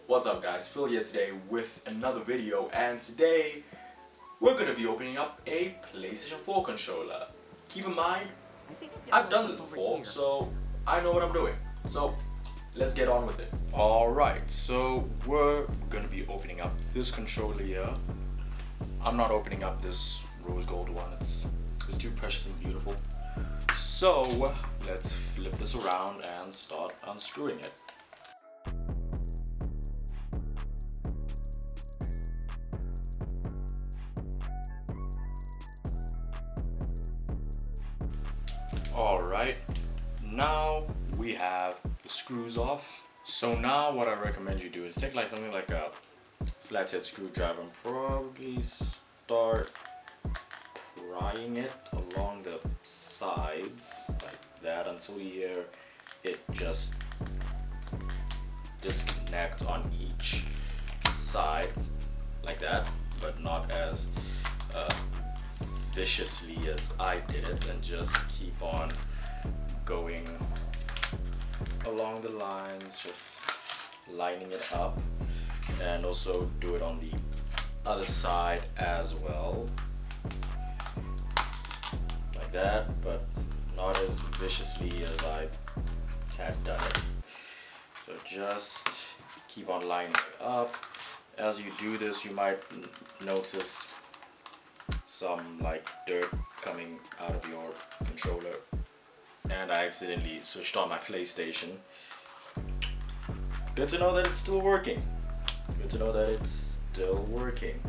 What's up guys, Phil here today with another video, and today we're going to be opening up a PlayStation 4 controller. Keep in mind, I've done this before, so I know what I'm doing. So let's get on with it. Alright, so we're going to be opening up this controller here. I'm not opening up this rose gold one, it's too precious and beautiful. So let's flip this around and start unscrewing it. Alright, now we have the screws off. So now what I recommend you do is take like something like a flathead screwdriver and probably start prying it along the sides like that until you hear it just disconnect on each side like that, but not as viciously as I did it, and just keep on going along the lines, just lining it up, and also do it on the other side as well like that, but not as viciously as I had done it. So just keep on lining it up. As you do this, you might notice some like dirt coming out of your controller, and I accidentally switched on my PlayStation. Good to know that it's still working. Good to know that it's still working.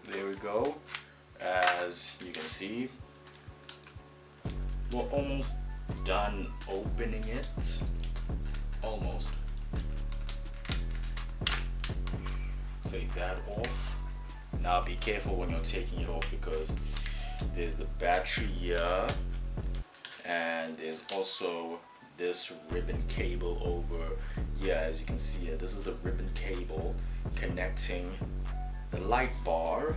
There we go. As you can see, we're almost done opening it. Almost. Take that off. Now be careful when you're taking it off, because there's the battery here, and there's also this ribbon cable over here. As you can see here, this is the ribbon cable connecting the light bar.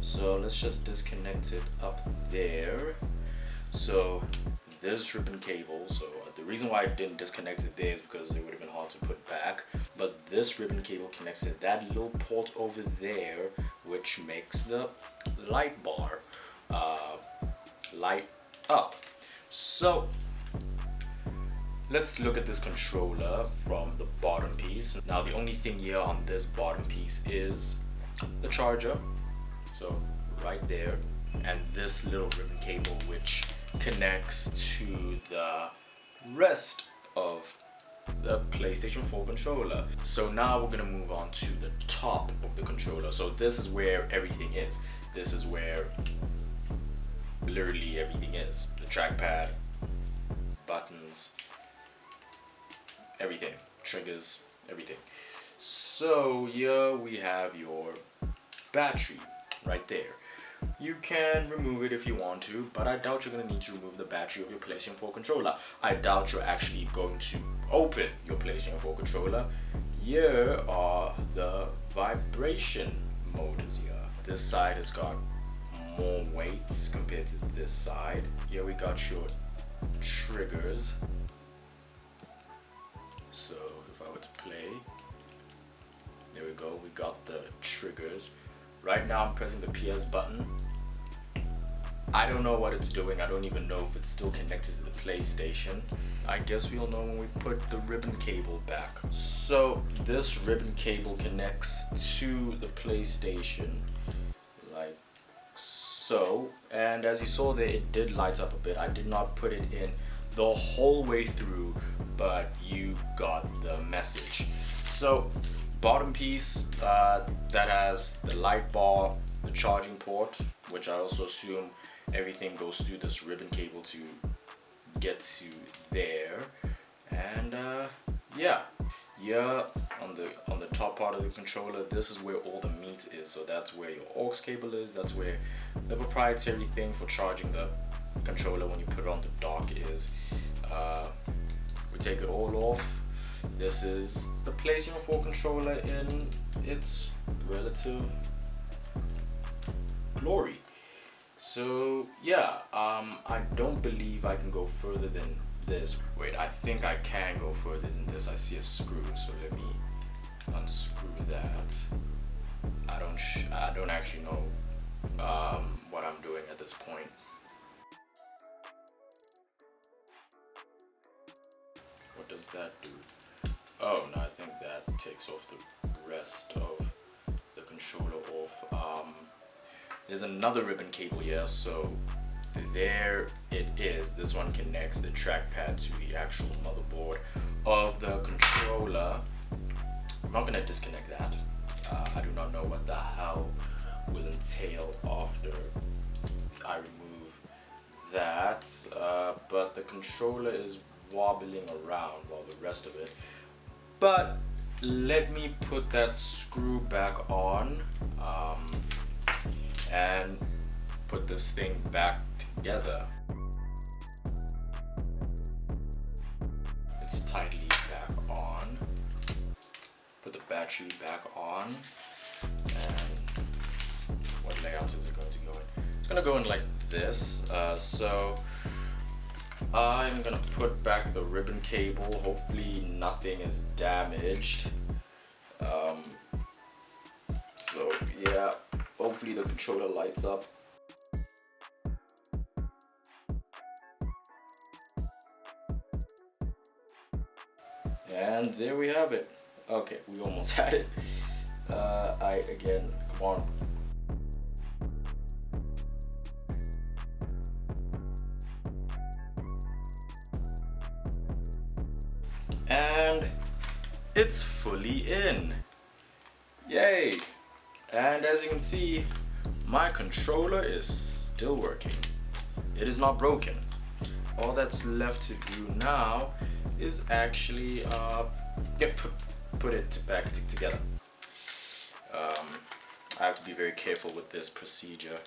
So let's just disconnect it up there. So this ribbon cable, so the reason why I didn't disconnect it there is because it would have been hard to put back, but this ribbon cable connects to that little port over there, which makes the light bar light up. So let's look at this controller from the bottom piece. Now the only thing here on this bottom piece is the charger, so right there, and this little ribbon cable which connects to the rest of the PlayStation 4 controller. So now we're gonna move on to the top of the controller. So this is where everything is. This is where literally everything is. The trackpad, buttons, everything, triggers, everything. So here we have your battery right there. You can remove it if you want to, but I doubt you're going to need to remove the battery of your PlayStation 4 controller. I doubt you're actually going to open your PlayStation 4 controller. Here are the vibration motors here. This side has got more weights compared to this side. Here we got your triggers. So if I were to play, there we go, we got the triggers. Right now I'm pressing the PS button. I don't know what it's doing. I don't even know if it's still connected to the PlayStation. I guess we'll know when we put the ribbon cable back. So this ribbon cable connects to the PlayStation like so. And as you saw there, it did light up a bit. I did not put it in the whole way through, but you got the message. So bottom piece that has the light bar, the charging port, which I also assume everything goes through this ribbon cable to get to there. And yeah, on the top part of the controller, this is where all the meat is. So that's where your aux cable is. That's where the proprietary thing for charging the controller when you put it on the dock is. We take it all off. this is the PlayStation 4 controller in its relative glory. So yeah, I don't believe I can go further than this. Wait, I think I can go further than this. I see a screw, so let me unscrew that. I don't actually know what I'm doing at this point. What does that do? Oh no, I think that takes off the rest of the controller off. There's another ribbon cable here, so there it is. This one connects the trackpad to the actual motherboard of the controller. I'm not gonna disconnect that. I do not know what the hell will entail after I remove that, but the controller is wobbling around while the rest of it. But let me put that screw back on and put this thing back together. It's tightly back on. Put the battery back on. And what layout is it going to go in? It's going to go in like this. So I'm going to put back the ribbon cable. Hopefully nothing is damaged. So yeah, hopefully the controller lights up. And there we have it. Okay, we almost had it. Again, come on. And it's fully in. Yay! And as you can see, my controller is still working. It is not broken. All that's left to do now is actually put it back together. I have to be very careful with this procedure.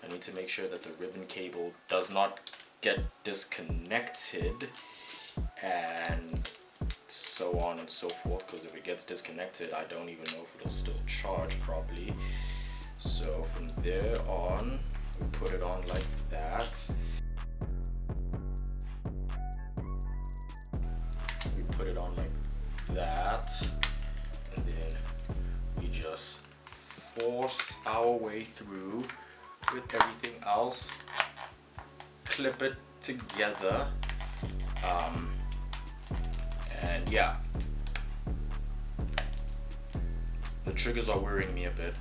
I need to make sure that the ribbon cable does not get disconnected and so on and so forth, because if it gets disconnected, I don't even know if it'll still charge properly. So from there on, we put it on like that. We put it on like that, and then we just force our way through with everything else, clip it together, and yeah, the triggers are worrying me a bit.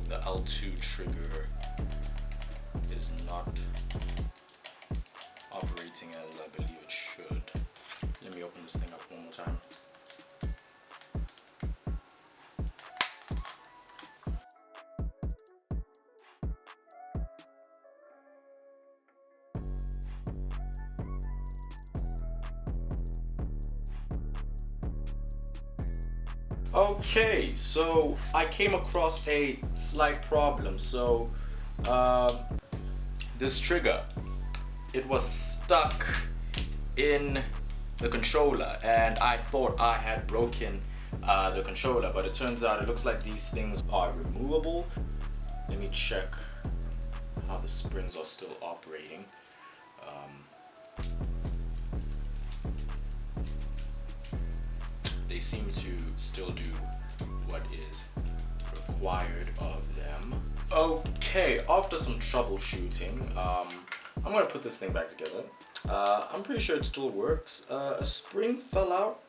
The L2 trigger is not operating as I believe it should. Let me open this thing up one more time. Okay, so I came across a slight problem. So this trigger, it was stuck in the controller, and I thought I had broken the controller, but it turns out it looks like these things are removable. Let me check how the springs are still operating. They seem to still do what is required of them. Okay, after some troubleshooting, I'm gonna put this thing back together. I'm pretty sure it still works. A spring fell out.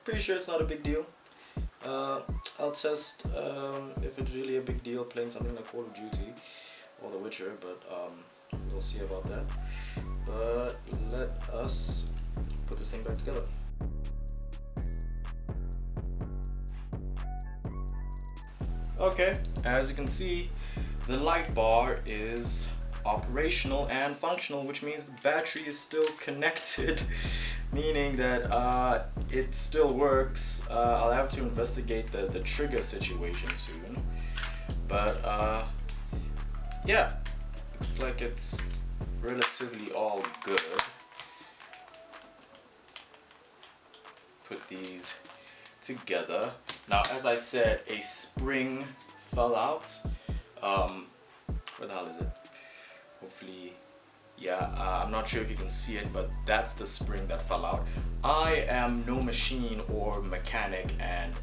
Pretty sure it's not a big deal. I'll test if it's really a big deal playing something like Call of Duty or The Witcher, but we'll see about that. But let us put this thing back together. Okay, as you can see, the light bar is operational and functional, which means the battery is still connected, meaning that it still works. I'll have to investigate the trigger situation soon, but yeah, looks like it's relatively all good. Put these together. Now, as I said, a spring fell out. Where the hell is it? Hopefully, yeah, I'm not sure if you can see it, but that's the spring that fell out. I am no machine or mechanic, and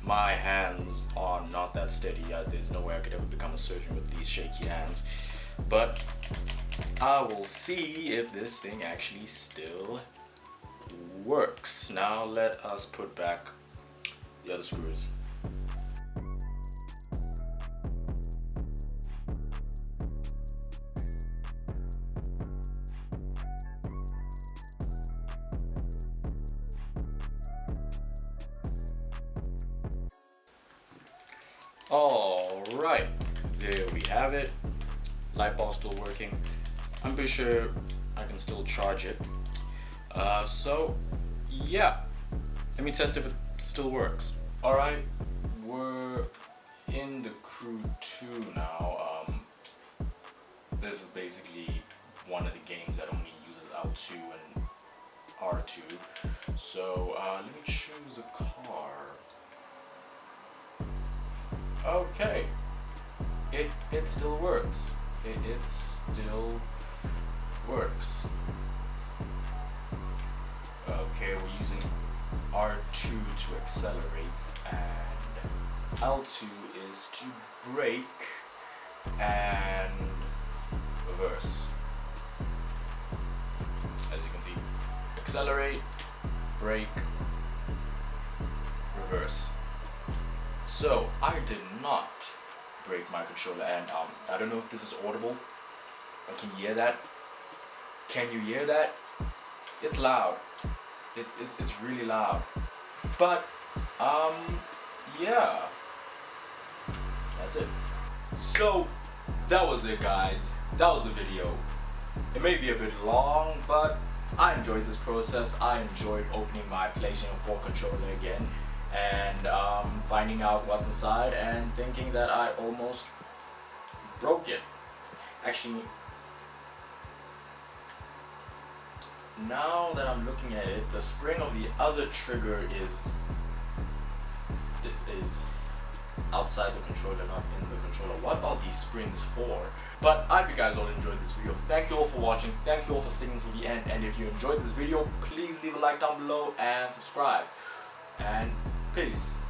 my hands are not that steady. There's no way I could ever become a surgeon with these shaky hands, but I will see if this thing actually still works. Now let us put back the other screws. Alright, there we have it. Light bulb still working. I'm pretty sure I can still charge it. So yeah, let me test if it still works. Alright, we're in the Crew 2 now. This is basically one of the games that only uses L2 and R2. So let me choose a car. Okay, it still works. It still works. Okay, we're using R2 to accelerate and L2 is to brake and reverse. As you can see, accelerate, brake, reverse. So I did not break my controller, and I don't know if this is audible, but can you hear that? Can you hear that? It's loud. It's really loud. But yeah, that's it. So that was it, guys. That was the video. It may be a bit long, but I enjoyed this process. I enjoyed opening my PlayStation 4 controller again and finding out what's inside and thinking that I almost broke it. Actually, now that I'm looking at it, the spring of the other trigger is outside the controller, not in the controller. What are these springs for? But I hope you guys all enjoyed this video. Thank you all for watching. Thank you all for sticking to the end. And if you enjoyed this video, please leave a like down below and subscribe. And peace.